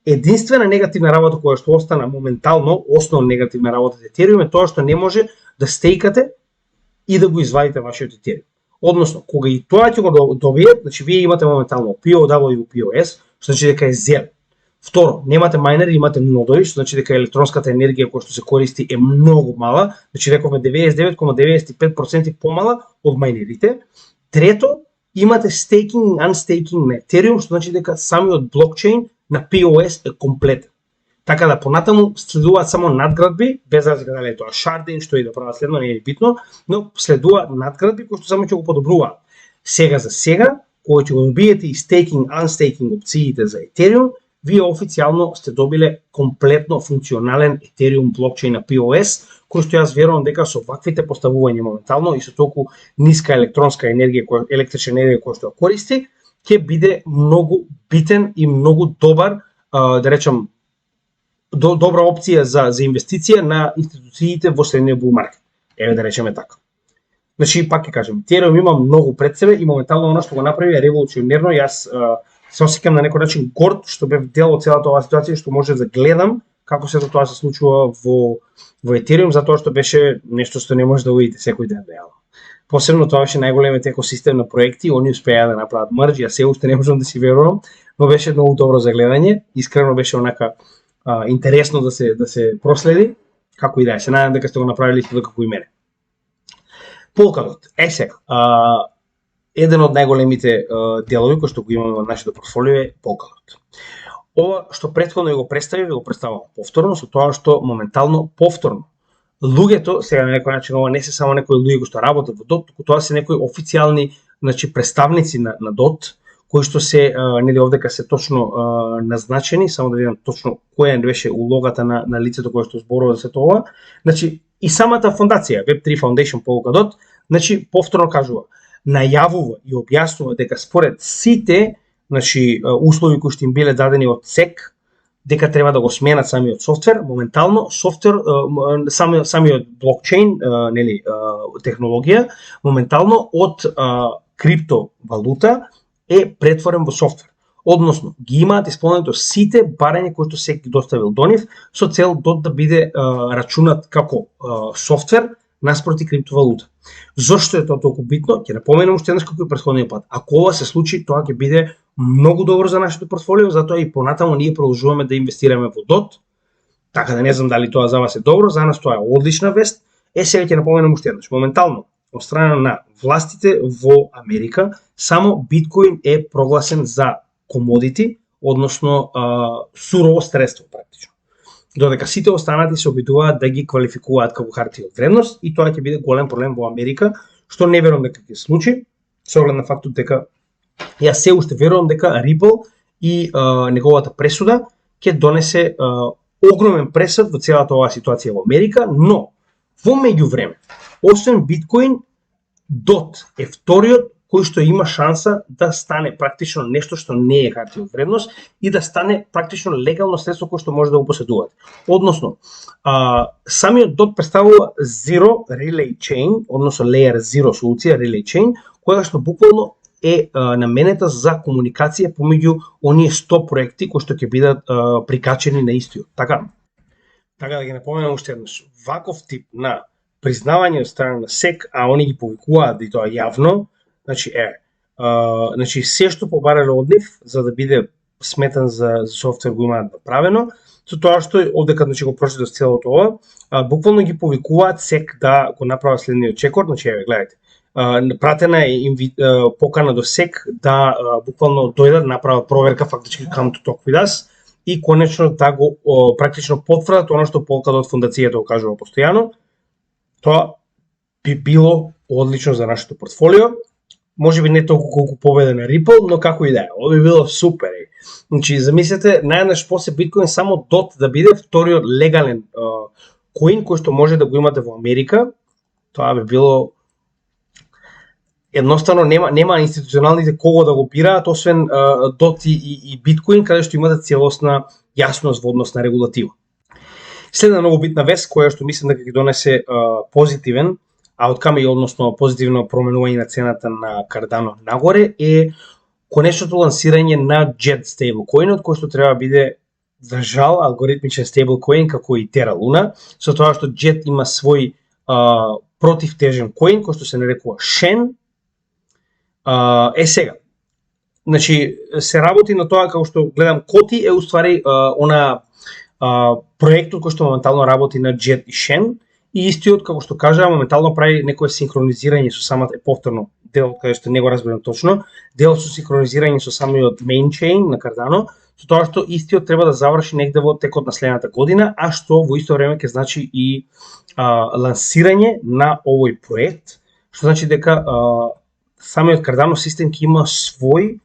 единствена негативна работа која што остана моментално, основна негативна работа од Ethereum е тоа што не може да стейкате и да го извадите вашиот Ethereum. Односно, кога и тоа ќе го добиете, значи вие имате моментално POW и POS, што значи дека е зелен. Второ, немате мајнери, имате нодови, што значи дека електронската енергија која што се користи е многу мала, значи рековме 99,95% помала од мајнерите. Трето, имате стейкинг и unstaking на Ethereum, што значи дека самиот блокчейн на POS е комплетен. Така да понатаму следуваат само надградби, без разлика дали е тоа шардинг, што и да прават следно, не е битно, но следуваат надградби кои што само ќе го подобруваат. Сега за сега, кога ќе го добиете и стейкинг, unstaking опциите за Ethereum, вие официјално сте добиле комплетно функционален Ethereum блокчейн на POS, кој што јас верувам дека со ваквите поставувања моментално и со толку ниска електронска енергија, електрична енергија која што ја користи, ќе биде многу битен и многу добар, да речам, добра опција за инвестиција на институциите во следниот bull market. Еве да речеме така. Значи, пак ќе кажем, Ethereum има многу пред себе и моментално оно што го направи е револуционерно. Јас се осеќам на некој начин горд што бев дел од целата оваа ситуација, што може да гледам како се тоа се случува во Ethereum, затоа што беше нешто што не може да видите секој ден реално. Посебно тоа беше најголемиот екосистем на проекти, они успеа да направат мрџ, јас се уште не можам да си верувам, но беше многу добро за гледање, искрено беше онака интересно да се проследи, како и да е. Се надевам дека сте го направили исто како и мене. Polkadot. Сега, еден од најголемите делови кои што го имаме во нашето портфолио е Polkadot. Ова што претходно го представувам повторно, со тоа што моментално повторно луѓето, сега на некој начин ова не се само некои луѓе кои што работат во DOT, туку тоа се некои официјални, значи представници на DOT, кои што се нели овдека се точно назначени, само да видам точно која беше улогата на лицето кое што зборува за сето ова. Значи и самата фондација Web3 Foundation Polkadot, значи повторно кажува, најавува и објаснува дека според сите, значи услови кои што им биле дадени од SEC, дека треба да го сменат самиот софтвер, моментално софтвер, самиот блокчейн, нели технологија, моментално од криптовалута е претворен во софтвер. Односно, ги имаат исполнето сите барања кои што SEC ги доставил до нив, со цел DOT да биде рачунат како софтвер наспроти криптовалута. Зошто е тоа толку битно? Ќе напоменам уште еднаш како и претходниот пат. Ако ова се случи, тоа ќе биде многу добро за нашето портфолио, затоа и понатаму ние продолжуваме да инвестираме во DOT. Така да не знам дали тоа за вас е добро, за нас тоа е одлична вест. Сега ќе напоменам уште еднаш. Моментално, од страна на властите во Америка, само биткоин е прогласен за комодити, односно сурово средство практично. Додека сите останати се обидуваат да ги квалификуваат како харти од вредност и тоа ќе биде голем проблем во Америка, што не верувам дека ќе се случи, со оглед на фактот дека јас се уште верувам дека Ripple и неговата пресуда ќе донесе огромен пресад во целата оваа ситуација во Америка, но во меѓувреме, освен биткоин, DOT е вториот кој што има шанса да стане практично нешто што не е харти од вредност и да стане практично легално средство кое што може да го поседувате. Односно, самиот DOT представува Zero Relay Chain, односно Layer 0 солуција Relay Chain, која што буквално е наменета за комуникација помеѓу оние 100 проекти кои што ќе бидат прикачени на истиот. Така да ги напоменам уште еднаш, ваков тип на признавање од страна на SEC, а они ги повикуваат и тоа јавно, значи се што побарале од нив за да биде сметан за софтвер го имаат направено, со тоа што овдека значи го прочитав целото ова, буквално ги повикуваат SEC да го направат следниот чекор, значи еве гледајте. Пратена е покана до SEC да буквално дојдат да направат проверка фактички come to talk with us и конечно да го практично потврдат она што Polkadot фондацијата го кажува постојано. Тоа би било одлично за нашето портфолио. може би не толку колку победа на Ripple, но како и да е, ова би било супер. Значи, замислете, најнаш после биткоин само DOT да биде вториот легален коин кој што може да го имате во Америка, тоа би било едноставно нема институционалните кого да го бираат освен DOT и биткоин, каде што имате целосна јасност во однос на регулатива. Следна многу битна вест која што мислам дека ќе донесе позитивен ауткам и односно позитивно променување на цената на Cardano нагоре е конечното лансирање на JET стейблкоинот кој што треба да биде за жал алгоритмичен стейблкоин како и Terra Luna, со тоа што JET има свој противтежен коин кој што се нарекува Shen. Сега, значи се работи на тоа како што гледам Коти е уствари проектот кој што моментално работи на JET и Shen и истиот како што кажа моментално прави некое синхронизирање со самата повторно дел каде што не го разбирам точно, дел со синхронизирање со самиот main chain на Cardano, со тоа што истиот треба да заврши негде во текот на следната година, а што во исто време ќе значи и лансирање на овој проект, што значи дека самиот Cardano систем ќе има свој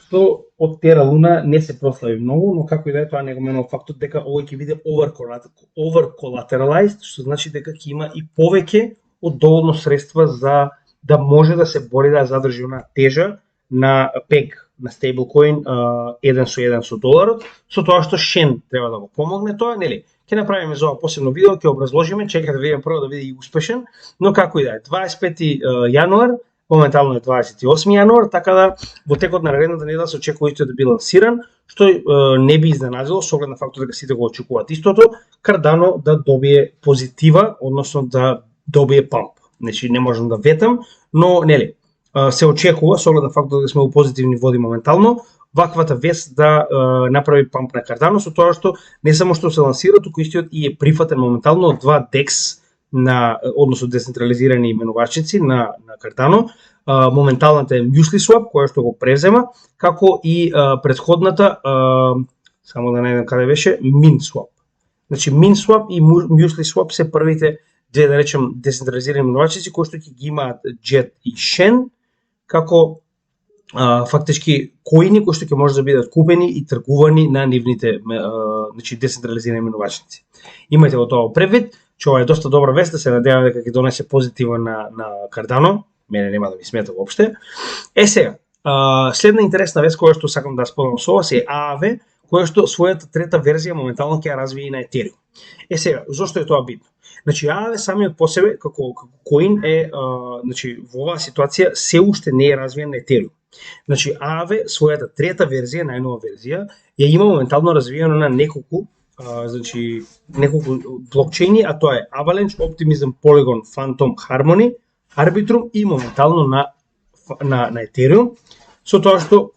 што од Terra Luna не се прослави многу, но како и да е тоа не го менува фактот дека овој ќе биде over-collateralized, што значи дека ќе има и повеќе од доволно средства за да може да се бори да задржи она тежа на PEG, на стейблкоин 1 со 1 со доларот, со тоа што Shen треба да го помогне тоа, нели? Ќе направиме за ова посебно видео, ќе образложиме, чекате да видиме прво да биде и успешен, но како и да е, 25 јануар, моментално е 28 јануар, така да во текот на наредната недела се очекува исто да биде лансиран, што не би изненадило со оглед на фактот дека сите го очекуваат истото, Cardano да добие позитива, односно да добие памп. Значи не можам да ветам, но нели се очекува со оглед на фактот дека сме во позитивни води моментално, ваквата вест да направи памп на Cardano, со тоа што не само што се лансира, туку истиот и е прифатен моментално од два DEX на односно децентрализирани именувачници на Cardano, моменталната е MuesliSwap која што го презема, како и претходната само да најдем каде беше MintSwap. Значи MintSwap и MuesliSwap се првите две да речем децентрализирани именувачници кои што ќе ги имаат JET и Shen како фактички коини кои што ќе може да бидат купени и тргувани на нивните значи децентрализирани именувачници. Имајте го тоа предвид, че ова е доста добра вест, да се надевам дека ќе донесе позитива на Cardano, мене нема да ми смета воопште. Сега, следна интересна вест која што сакам да споделам со вас е AAV, која што својата трета верзија моментално ќе ја развие и на Ethereum. Сега, зошто е тоа битно? Значи AAV самиот по себе како коин е значи во оваа ситуација се уште не е развиен на Ethereum. Значи AAV својата трета верзија, најнова верзија, ја има моментално развиено на неколку значи неколку блокчейни, а тоа е Avalanche, Optimism, Polygon, Phantom, Harmony, Arbitrum и моментално на Ethereum. Со тоа што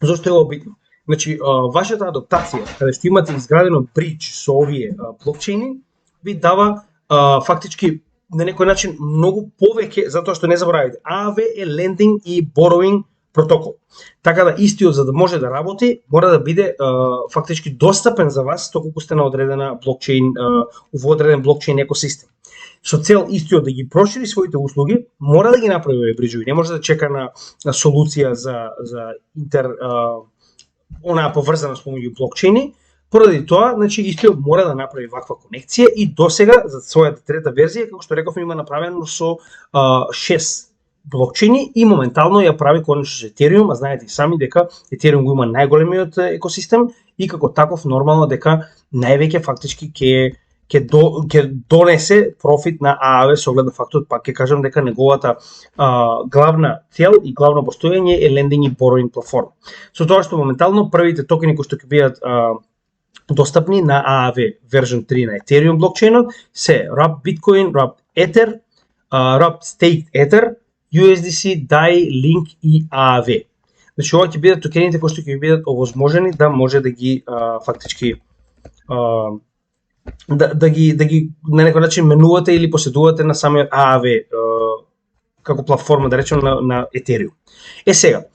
зошто е ова битно? Значи вашата адаптација, каде што имате изградено бридж со овие блокчейни, ви дава фактички на некој начин многу повеќе, затоа што не заборавајте, AAV е lending и borrowing протокол. Така да истиот за да може да работи, мора да биде фактички достапен за вас доколку сте на одредена блокчейн, во одреден блокчейн екосистем. Со цел истиот да ги прошири своите услуги, мора да ги направи овие бриџови, не може да чека на солуција за онаа поврзаност помеѓу блокчейни. Поради тоа, значи истиот мора да направи ваква конекција и досега за својата трета верзија, како што реков, има направено со 6 блокчейни и моментално ја прави конечно со Ethereum, а знаете и сами дека Ethereum го има најголемиот екосистем и како таков нормално дека највеќе фактички ќе донесе профит на AAV со оглед на фактот, пак ќе кажам дека неговата главна цел и главно постоење е lending и borrowing платформа. Со тоа што моментално првите токени кои што ќе бидат достапни на AAV version 3 на Ethereum блокчейнот се Wrapped Bitcoin, Wrapped Ether, Wrapped Staked Ether, USDC, DAI, Link и AAV. Значи ова ќе бидат токените кои што ќе бидат овозможени да може да ги фактички да ги на некој начин менувате или поседувате на самиот AAV како платформа да речем на Ethereum. Сега,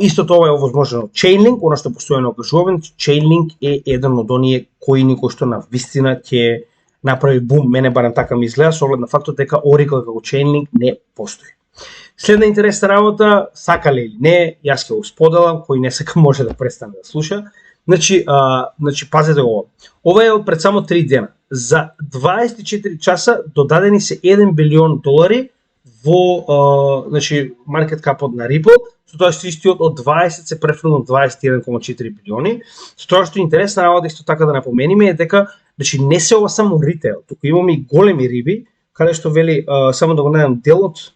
истото ова е овозможено Chainlink, она што постојано кажуваме, Chainlink е еден од оние коини кои што на вистина ќе направи бум, мене барем така ми изгледа, со оглед на фактот дека Oracle како Chainlink не постои. Следна интересна работа, сакале или не, јас ќе го споделам, кој не сака може да престане да слуша. Значи пазете го. Ова е од пред само 3 дена. За 24 часа додадени се 1 билион долари во значи маркет капот на Ripple, со тоа што истиот од 20 се префрлил на 21,4 билиони. Со тоа што интересна работа исто така да напомениме е дека значи не се ова само ритейл, туку имаме и големи риби, каде што вели само да го најдам делот.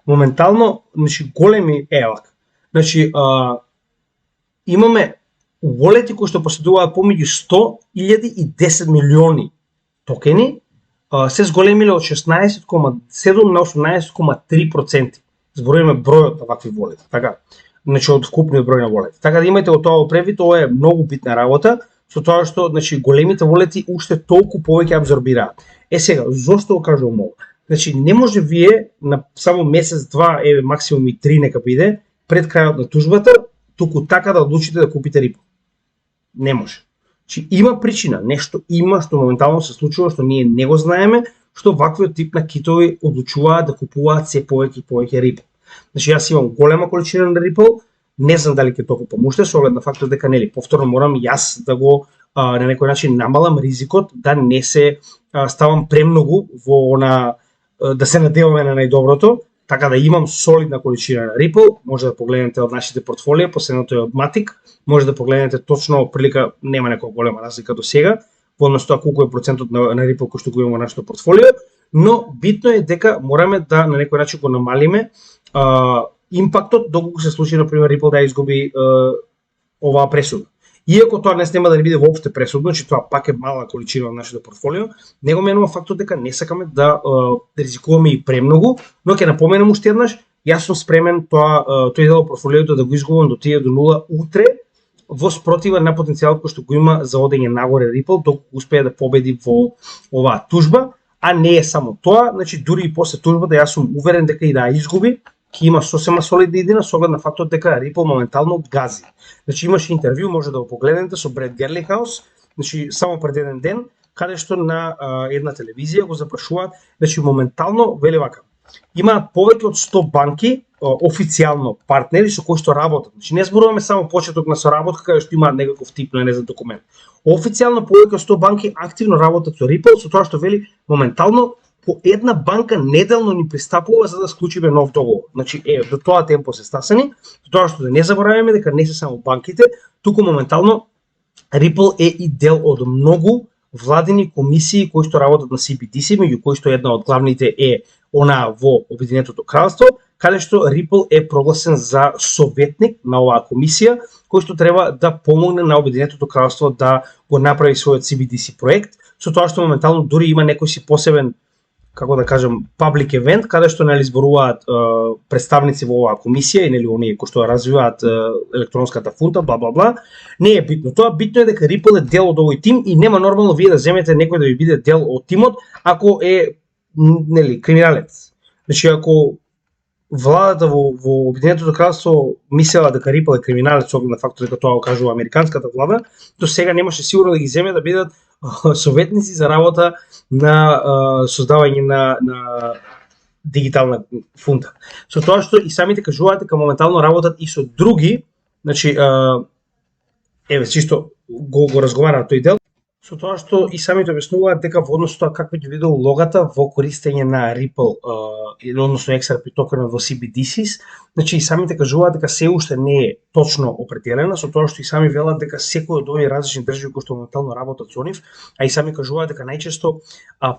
Моментално, значи големи евак. Значи имаме волети кои што поседуваат помеѓу 100.000 и 10 милиони токени, се зголемиле од 16,7 на 18,3%. Зборуваме бројот на вакви волети, така. Значи од вкупниот број на волети. Така да имајте го тоа превид, ова е многу битна работа, со тоа што значи големите волети уште толку повеќе абсорбираат. Сега, зошто го кажувам ова? Значи не може вие на само месец, два, максимум и 3 нека биде пред крајот на тужбата, туку така да одлучите да купите Ripple. Не може. Значи има причина, нешто има што моментално се случува што ние не го знаеме, што ваквиот тип на китови одлучуваат да купуваат се повеќе и повеќе Ripple. Значи јас имам голема количина на Ripple, не знам дали ќе тоа купам уште, со оглед на фактот дека нели повторно морам јас да го на некој начин намалам ризикот да не се ставам премногу во да се надеваме на најдоброто, така да имам солидна количина на Ripple. Може да погледнете од нашите портфолија, последното е од Matic, може да погледнете точно прилика, нема некоја голема разлика до сега, во однос тоа колку е процентот на Ripple кој што го имаме во нашето портфолио, но битно е дека мораме да на некој начин го намалиме импактот доколку се случи на пример Ripple да изгуби оваа пресуда. Иако тоа не нема да не биде воопште пресудно, че тоа пак е мала количина од нашето портфолио, не го менува фактот дека не сакаме да ризикуваме и премногу, но ќе напоменам уште еднаш, јас сум спремен тој дел од портфолиото да го изгубам до тие до нула утре, во спротива на потенцијалот кој што го има за одење нагоре Ripple, доколку успее да победи во оваа тужба, а не е само тоа, значи дури и после тужбата јас сум уверен дека и да изгуби, ќе има сосема солидна идеја со оглед на фактот дека Ripple моментално гази. Значи имаше интервју, може да го погледнете со Бред Герлихаус, значи само пред еден ден, каде што на една телевизија го запрашуваат, значи моментално вели вака. Имаат повеќе од 100 банки официјално партнери со кои што работат. Значи не зборуваме само почеток на соработка каде што имаат некаков тип на за документ. Официјално повеќе од 100 банки активно работат со Ripple, со тоа што вели моментално по една банка неделно ни пристапува за да склучиме нов договор. Значи, до тоа темпо се стасани, до тоа што да не забораваме дека не се само банките, туку моментално Ripple е и дел од многу владини комисии кои што работат на CBDC, меѓу кои што една од главните е она во Обединетото кралство, каде што Ripple е прогласен за советник на оваа комисија, кој што треба да помогне на Обединетото кралство да го направи својот CBDC проект, со тоа што моментално дури има некој си посебен, како да кажам, public event, каде што нели зборуваат представници во оваа комисија и нели оние кои што развиваат електронската фунта, бла бла бла. Не е битно тоа, битно е дека Ripple е дел од овој тим и нема нормално вие да земете некој да ви биде дел од тимот ако е нели криминалец. Значи ако владата во Обединетото кралство мислела дека Ripple е криминалец со оглед на фактот дека тоа го кажува американската влада, до сега немаше сигурно да ги земе да бидат советници за работа на создавање на дигитална фунта. Со тоа што и самите кажуваат дека моментално работат и со други, значи чисто го разговараат тој дел, со тоа што и самите објаснуваат дека во однос тоа каква ќе биде улогата во користење на Ripple односно XRP токенот во CBDCs, значи и самите кажуваат дека се уште не е точно определена, со тоа што и сами велат дека секој од овие различни држави кои што моментално работат со нив, а и сами кажуваат дека најчесто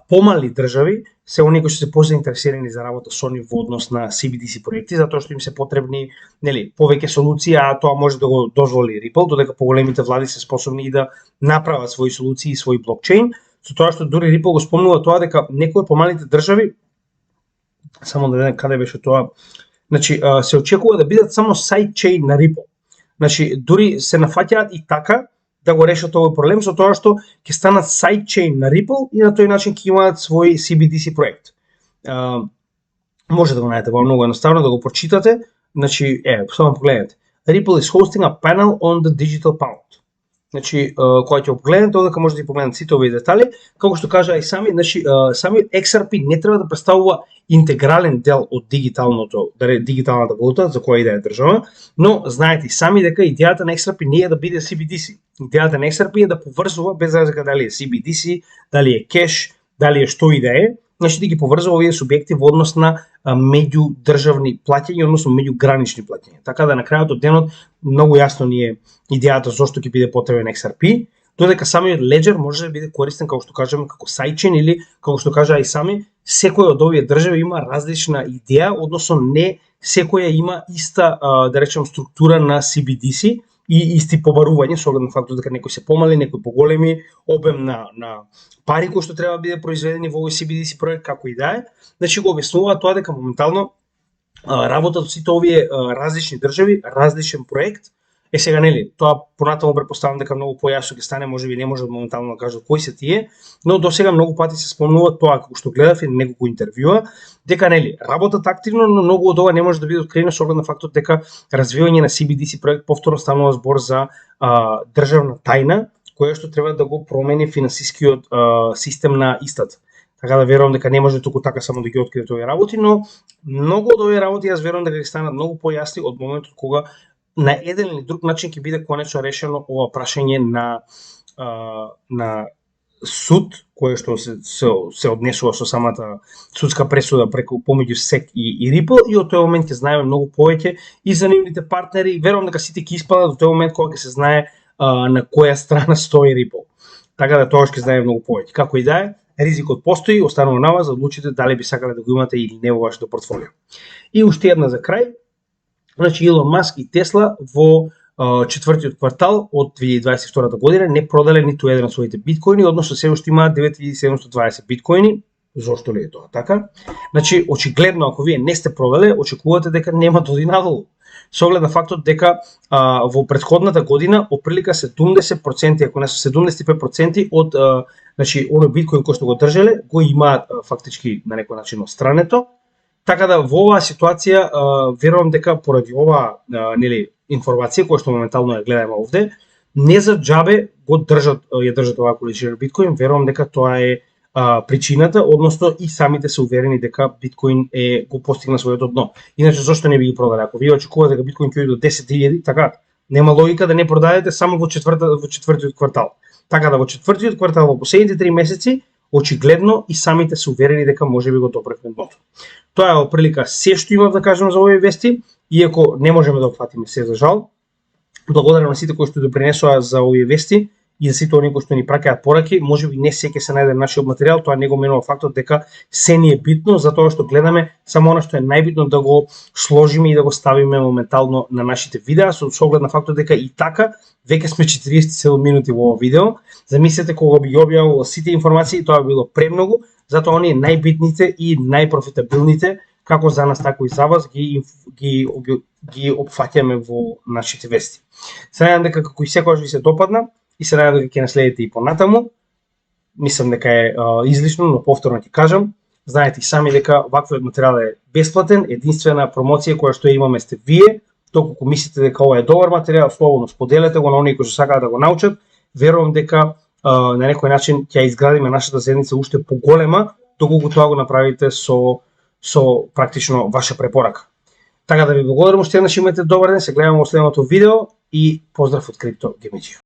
помали држави се оние кои што се позаинтересирани за работа со нив во однос на CBDC проекти, затоа што им се потребни нели повеќе солуции, а тоа може да го дозволи Ripple, додека поголемите влади се способни и да направат своји солуции и свој блокчейн, со тоа што дури Ripple го спомнува тоа дека некои од помалите држави, само да видам каде беше тоа, значи се очекува да бидат само сайдчейн на Ripple. Значи дури се нафаќаат и така да го решат овој проблем со тоа што ќе станат сайдчейн на Ripple и на тој начин ќе имаат свој CBDC проект. Може да го најдете, во многу едноставно да го прочитате. Значи само погледнете. Ripple is hosting a panel on the digital pound. Значи, кога ќе погледнете, одека може да ја погледнете сите овие детали, како што кажа и сами, значи, самиот XRP не треба да представува интегрален дел од дигиталната валута за која и да е држава, но знаете и сами дека идејата на XRP не е да биде CBDC. Идејата на XRP е да поврзува без разлика дали е CBDC, дали е кеш, дали е што и да е, значи да ги поврзува овие субјекти во однос на меѓудржавни плаќања, односно меѓугранични плаќања. Така да на крајот од денот многу јасно ни е идејата зошто ќе биде потребен XRP, додека самиот Ledger може да биде користен, како што кажеме, како сайдчейн или како што кажа и сами, секој од овие држави има различна идеја, односно не секоја има иста, да речем, структура на CBDC и исти побарување, со оглед на фактот дека некои се помали, некои поголеми, обем на пари кои што треба да биде произведени во овој CBDC проект, како и да е. Значи го објаснува тоа дека моментално работат од сите овие различни држави, различен проект. Сега нели, тоа понатаму претпоставам дека многу појасно ќе стане, можеби не може моментално да кажат кои се тие, но досега многу пати се спомнува тоа како што гледав и неколку интервјуа, дека нели работат активно, но многу од ова не може да биде откриено со оглед на фактот дека развивање на CBDC проект повторно станува збор за државна тајна, која што треба да го промени финансискиот систем на истата. Така да верувам дека не може туку така само да ги откриете овие работи, но многу од овие работи јас верувам дека ќе станат многу појасни од моментот кога на еден или друг начин ќе биде конечно решено ова прашање на суд, кое што се однесува со самата судска пресуда преку помеѓу SEC и Ripple, и од тој момент ќе знаеме многу повеќе и за нивните партнери, и верувам дека сите ќе испадат до тој момент кога ќе се знае на која страна стои Ripple. Така да тоа ќе знаеме многу повеќе. Како и да е, ризикот постои, останува на вас да одлучите дали би сакале да го имате или не во вашето портфолио. И уште една за крај. Значи Илон Маск и Тесла во четвртиот квартал од 2022 година не продале ниту еден од своите биткоини, односно се уште имаат 9720 биткоини. Зошто ли е тоа така? Значи очигледно ако вие не сте продале, очекувате дека нема да оди надолу. Со оглед на фактот дека во претходната година оприлика 70%, ако не се 75% од значи оној биткоин кој што го држеле, го имаат фактички на некој начин отстрането. Така да во оваа ситуација верувам дека поради оваа нели информација која што моментално ја гледаме овде, не за џабе го држат оваа количина биткоин, верувам дека тоа е причината, односно и самите се уверени дека биткоин го постигна своето дно. Иначе зошто не би ги продале? Ако вие очекувате дека биткоин ќе оди до 10.000, така нема логика да не продадете само во четвртиот квартал. Така да во четвртиот квартал во последните 3 месеци очигледно и самите се уверени дека можеби го допревме дното. Тоа е оприлика се што имав да кажам за овие вести, иако не можеме да опфатиме се за жал. Благодарам на сите кои што допринесоа за овие вести и за сите оние кои што ни праќаат пораки. Можеби не се ќе се најде нашиот материјал, тоа не го менува фактот дека се ни е битно, затоа што гледаме само она што е најбитно да го сложиме и да го ставиме моментално на нашите видеа, со оглед на фактот дека и така веќе сме 47 минути во ова видео. Замислете кога би објавил сите информации, тоа би било премногу, затоа оние најбитните и најпрофитабилните како за нас така и за вас ги опфаќаме во нашите вести. Се надевам дека како и секогаш ви се допадна и се надевам дека ќе наследите и понатаму. Мислам дека е излишно, но повторно ќе кажам, знаете и сами дека ваквиот материјал е бесплатен, единствена промоција која што имаме сте вие. Доколку мислите дека ова е добар материјал, слободно споделете го на оние кои што сакаат да го научат. Верувам дека на некој начин ќе изградиме нашата заедница уште поголема, доколку тоа го направите со практично ваша препорака. Така да ви благодарам уште еднаш, имате добар ден, се гледаме во следното видео и поздрав од Крипто Гемиџио.